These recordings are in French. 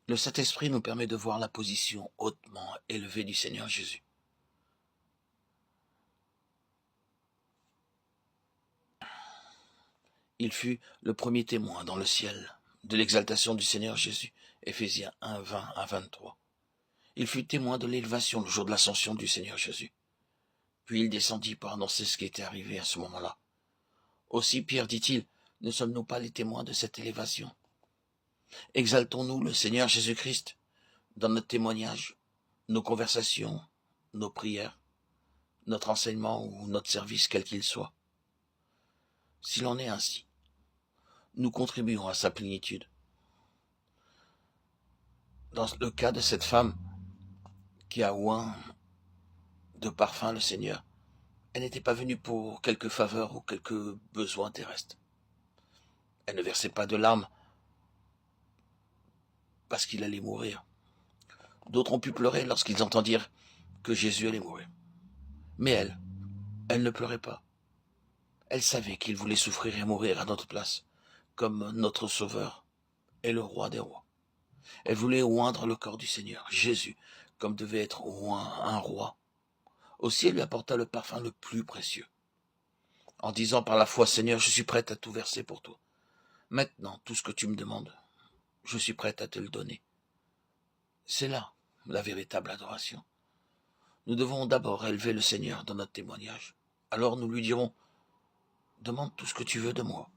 Le Saint-Esprit nous permet de voir la position hautement élevée du Seigneur Jésus. Il fut le premier témoin dans le ciel de l'exaltation du Seigneur Jésus. Éphésiens 1, 20 à 23. Il fut témoin de l'élévation le jour de l'ascension du Seigneur Jésus. Puis il descendit pour annoncer ce qui était arrivé à ce moment-là. Aussi, Pierre dit-il, ne sommes-nous pas les témoins de cette élévation? Exaltons-nous le Seigneur Jésus-Christ dans notre témoignage, nos conversations, nos prières, notre enseignement ou notre service quel qu'il soit. S'il en est ainsi, nous contribuons à sa plénitude. Dans le cas de cette femme qui a oint de parfum le Seigneur, elle n'était pas venue pour quelques faveurs ou quelques besoins terrestres. Elle ne versait pas de larmes parce qu'il allait mourir. D'autres ont pu pleurer lorsqu'ils entendirent que Jésus allait mourir. Mais elle ne pleurait pas. Elle savait qu'il voulait souffrir et mourir à notre place, comme notre Sauveur et le Roi des rois. Elle voulait oindre le corps du Seigneur, Jésus, comme devait être oint un roi. Aussi elle lui apporta le parfum le plus précieux, en disant par la foi, Seigneur, je suis prête à tout verser pour toi. Maintenant, tout ce que tu me demandes, je suis prête à te le donner. C'est là la véritable adoration. Nous devons d'abord élever le Seigneur dans notre témoignage. Alors nous lui dirons, demande tout ce que tu veux de moi.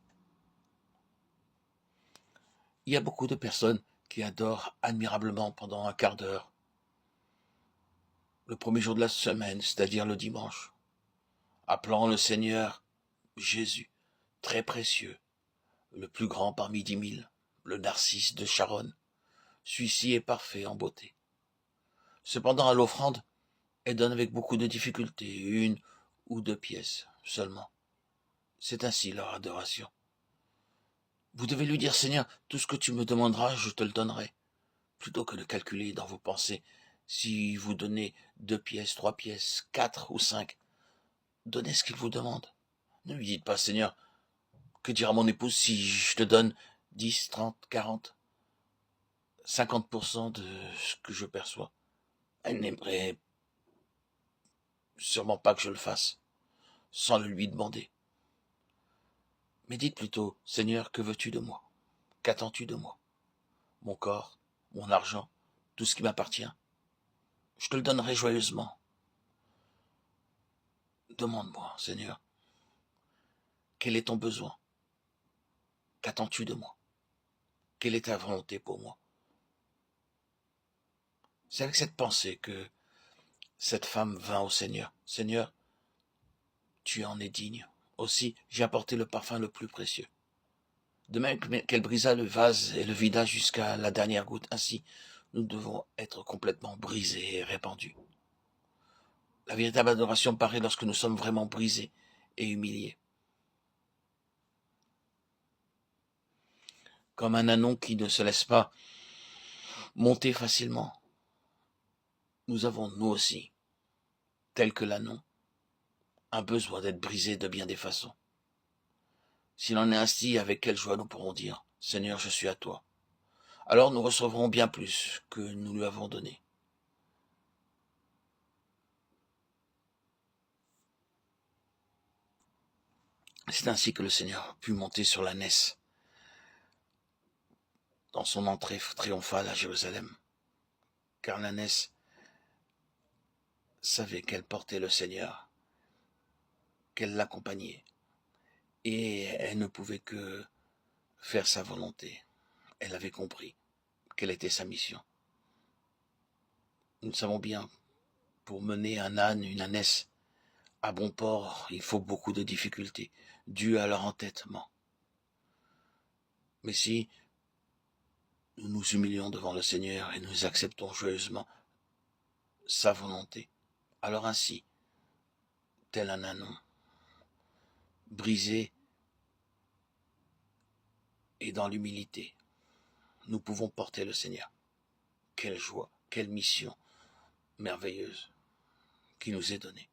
Il y a beaucoup de personnes qui adorent admirablement pendant un quart d'heure, le premier jour de la semaine, c'est-à-dire le dimanche, appelant le Seigneur Jésus, très précieux, le plus grand parmi 10 000, le Narcisse de Charonne. Celui-ci est parfait en beauté. Cependant, à l'offrande, elle donne avec beaucoup de difficulté, 1 ou 2 pièces seulement. C'est ainsi leur adoration. Vous devez lui dire, Seigneur, tout ce que tu me demanderas, je te le donnerai. Plutôt que de calculer dans vos pensées, si vous donnez 2 pièces, 3 pièces, 4 ou 5, donnez ce qu'il vous demande. Ne lui dites pas, Seigneur, que dira mon épouse si je te donne 10, 30, 40, 50% de ce que je perçois. Elle n'aimerait sûrement pas que je le fasse, sans le lui demander. Mais dites plutôt, Seigneur, que veux-tu de moi? Qu'attends-tu de moi? Mon corps, mon argent, tout ce qui m'appartient. Je te le donnerai joyeusement. Demande-moi, Seigneur, quel est ton besoin? Qu'attends-tu de moi? Quelle est ta volonté pour moi? C'est avec cette pensée que cette femme vint au Seigneur. Seigneur, tu en es digne. Aussi, j'ai apporté le parfum le plus précieux. De même qu'elle brisa le vase et le vida jusqu'à la dernière goutte, ainsi, nous devons être complètement brisés et répandus. La véritable adoration paraît lorsque nous sommes vraiment brisés et humiliés. Comme un ânon qui ne se laisse pas monter facilement, nous avons, nous aussi, tel que l'ânon, un besoin d'être brisé de bien des façons. S'il en est ainsi, avec quelle joie nous pourrons dire, Seigneur, je suis à toi. Alors nous recevrons bien plus que nous lui avons donné. C'est ainsi que le Seigneur put monter sur l'ânesse dans son entrée triomphale à Jérusalem. Car l'ânesse savait qu'elle portait le Seigneur, qu'elle l'accompagnait, et elle ne pouvait que faire sa volonté. Elle avait compris quelle était sa mission. Nous savons bien, pour mener un âne, une ânesse, à bon port, il faut beaucoup de difficultés, dues à leur entêtement. Mais si nous nous humilions devant le Seigneur et nous acceptons joyeusement sa volonté, alors ainsi, tel un ânon, brisé et dans l'humilité, nous pouvons porter le Seigneur. Quelle joie, quelle mission merveilleuse qui nous est donnée.